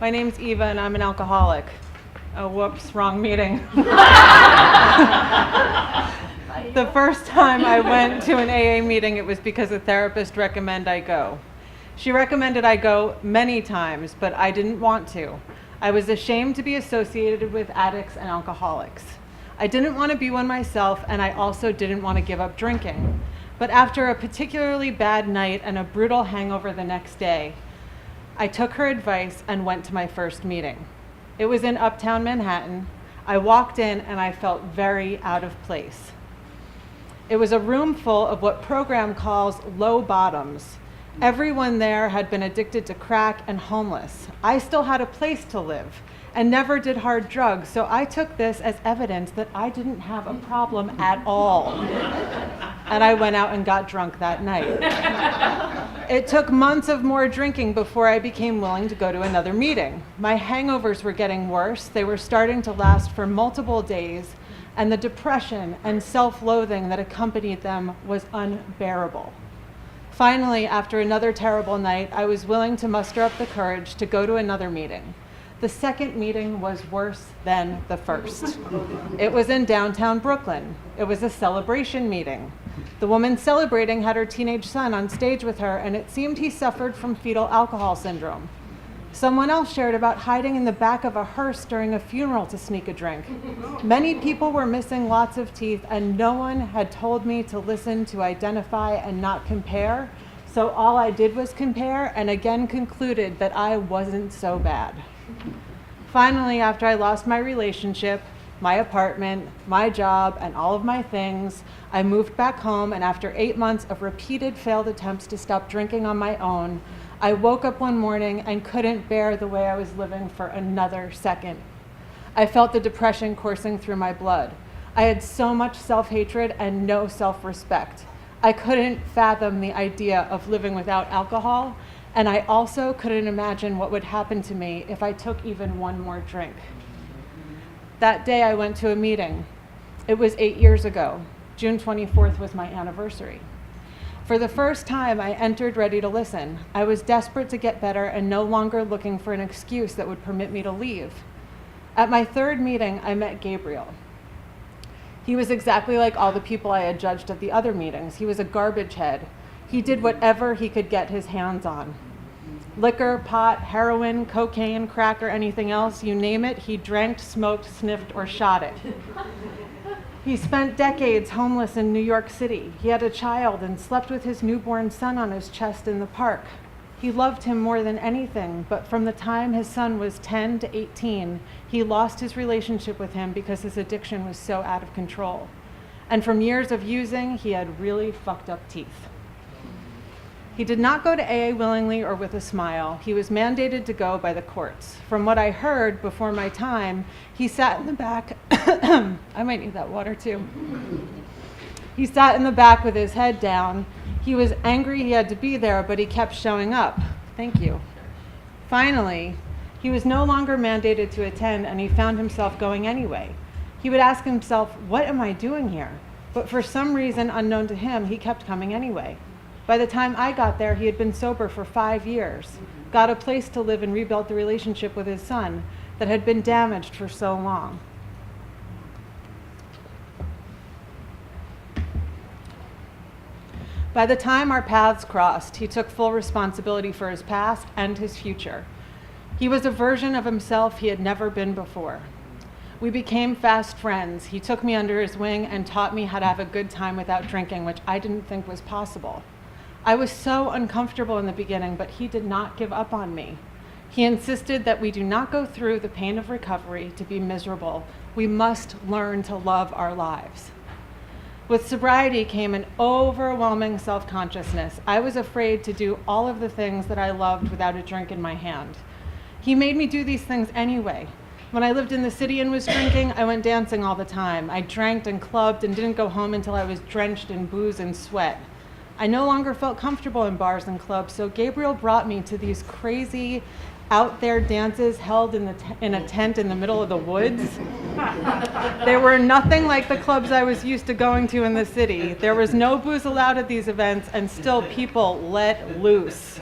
My name's Eva and I'm an alcoholic. Oh, whoops, wrong meeting. The first time I went to an AA meeting, it was because a therapist recommended I go. She recommended I go many times, but I didn't want to. I was ashamed to be associated with addicts and alcoholics. I didn't want to be one myself, and I also didn't want to give up drinking. But after a particularly bad night and a brutal hangover the next day, I took her advice and went to my first meeting. It was in Uptown Manhattan. I walked in and I felt very out of place. It was a room full of what program calls low bottoms. Everyone there had been addicted to crack and homeless. I still had a place to live and never did hard drugs, so I took this as evidence that I didn't have a problem at all. And I went out and got drunk that night. It took months of more drinking before I became willing to go to another meeting. My hangovers were getting worse. They were starting to last for multiple days, and the depression and self-loathing that accompanied them was unbearable. Finally, after another terrible night, I was willing to muster up the courage to go to another meeting. The second meeting was worse than the first. It was in downtown Brooklyn. It was a celebration meeting. The woman celebrating had her teenage son on stage with her, and it seemed he suffered from fetal alcohol syndrome. Someone else shared about hiding in the back of a hearse during a funeral to sneak a drink. Many people were missing lots of teeth, and no one had told me to listen, to identify, and not compare. So all I did was compare, and again concluded that I wasn't so bad. Finally, after I lost my relationship, my apartment, my job, and all of my things, I moved back home, and after 8 months of repeated failed attempts to stop drinking on my own, I woke up one morning and couldn't bear the way I was living for another second. I felt the depression coursing through my blood. I had so much self-hatred and no self-respect. I couldn't fathom the idea of living without alcohol, and I also couldn't imagine what would happen to me if I took even one more drink. That day I went to a meeting. It was 8 years ago. June 24th was my anniversary. For the first time, I entered ready to listen. I was desperate to get better and no longer looking for an excuse that would permit me to leave. At my third meeting, I met Gabriel. He was exactly like all the people I had judged at the other meetings. He was a garbage head. He did whatever he could get his hands on. Liquor, pot, heroin, cocaine, crack, or anything else, you name it, he drank, smoked, sniffed, or shot it. He spent decades homeless in New York City. He had a child and slept with his newborn son on his chest in the park. He loved him more than anything, but from the time his son was 10 to 18, he lost his relationship with him because his addiction was so out of control. And from years of using, he had really fucked up teeth. He did not go to AA willingly or with a smile. He was mandated to go by the courts. From what I heard before my time, he sat in the back. I might need that water too. He sat in the back with his head down. He was angry he had to be there, but he kept showing up. Thank you. Finally, he was no longer mandated to attend, and he found himself going anyway. He would ask himself, what am I doing here? But for some reason unknown to him, he kept coming anyway. By the time I got there, he had been sober for 5 years, got a place to live, and rebuilt the relationship with his son that had been damaged for so long. By the time our paths crossed, he took full responsibility for his past and his future. He was a version of himself he had never been before. We became fast friends. He took me under his wing and taught me how to have a good time without drinking, which I didn't think was possible. I was so uncomfortable in the beginning, but he did not give up on me. He insisted that we do not go through the pain of recovery to be miserable. We must learn to love our lives. With sobriety came an overwhelming self-consciousness. I was afraid to do all of the things that I loved without a drink in my hand. He made me do these things anyway. When I lived in the city and was drinking, I went dancing all the time. I drank and clubbed and didn't go home until I was drenched in booze and sweat. I no longer felt comfortable in bars and clubs, so Gabriel brought me to these crazy out there dances held in a tent in the middle of the woods. They were nothing like the clubs I was used to going to in the city. There was no booze allowed at these events, and still people let loose.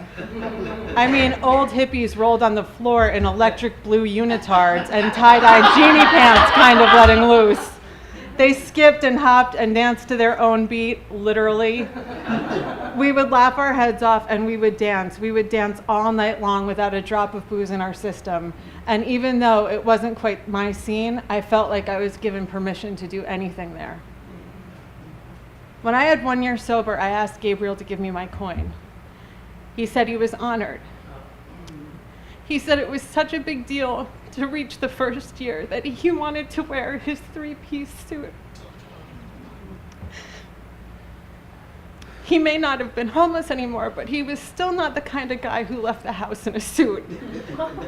I mean, old hippies rolled on the floor in electric blue unitards and tie-dye genie pants kind of letting loose. They skipped and hopped and danced to their own beat, literally. We would laugh our heads off and we would dance. We would dance all night long without a drop of booze in our system. And even though it wasn't quite my scene, I felt like I was given permission to do anything there. When I had 1 year sober, I asked Gabriel to give me my coin. He said he was honored. He said it was such a big deal to reach the first year that he wanted to wear his 3-piece suit. He may not have been homeless anymore, but he was still not the kind of guy who left the house in a suit.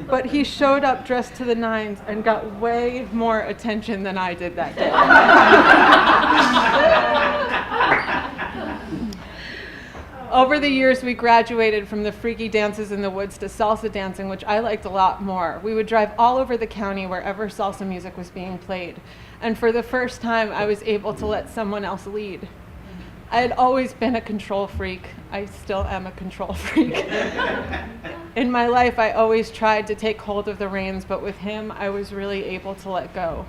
But he showed up dressed to the nines and got way more attention than I did that day. Over the years, we graduated from the freaky dances in the woods to salsa dancing, which I liked a lot more. We would drive all over the county wherever salsa music was being played. And for the first time, I was able to let someone else lead. I had always been a control freak. I still am a control freak. In my life, I always tried to take hold of the reins, but with him, I was really able to let go.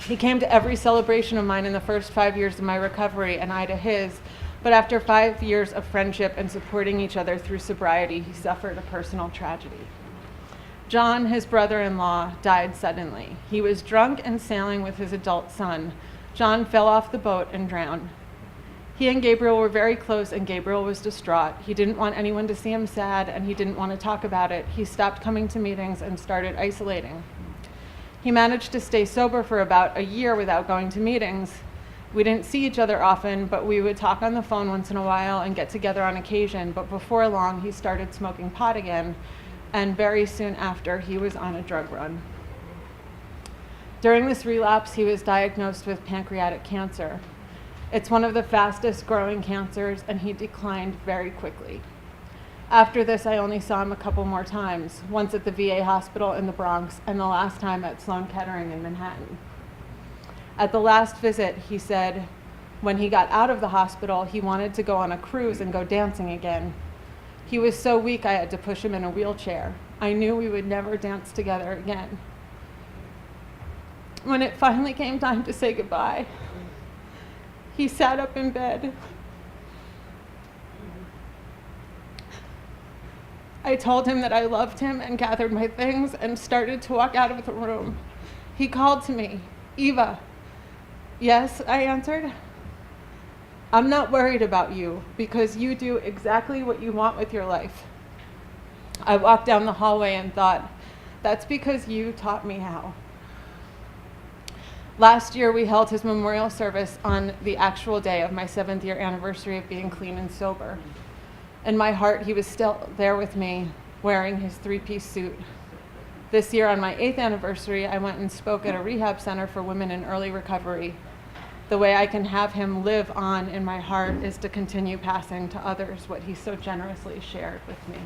He came to every celebration of mine in the first 5 years of my recovery, and I to his. But after 5 years of friendship and supporting each other through sobriety, he suffered a personal tragedy. John, his brother-in-law, died suddenly. He was drunk and sailing with his adult son. John fell off the boat and drowned. He and Gabriel were very close, and Gabriel was distraught. He didn't want anyone to see him sad, and he didn't want to talk about it. He stopped coming to meetings and started isolating. He managed to stay sober for about a year without going to meetings. We didn't see each other often, but we would talk on the phone once in a while and get together on occasion. But before long, he started smoking pot again, and very soon after, he was on a drug run. During this relapse, he was diagnosed with pancreatic cancer. It's one of the fastest growing cancers, and he declined very quickly. After this, I only saw him a couple more times, once at the VA hospital in the Bronx, and the last time at Sloan Kettering in Manhattan. At the last visit, he said when he got out of the hospital, he wanted to go on a cruise and go dancing again. He was so weak, I had to push him in a wheelchair. I knew we would never dance together again. When it finally came time to say goodbye, he sat up in bed. I told him that I loved him and gathered my things and started to walk out of the room. He called to me, "Eva." "Yes," I answered. "I'm not worried about you because you do exactly what you want with your life." I walked down the hallway and thought, that's because you taught me how. Last year, we held his memorial service on the actual day of my 7th year anniversary of being clean and sober. In my heart, he was still there with me, wearing his 3-piece suit. This year, on my 8th anniversary, I went and spoke at a rehab center for women in early recovery. The way I can have him live on in my heart is to continue passing to others what he so generously shared with me.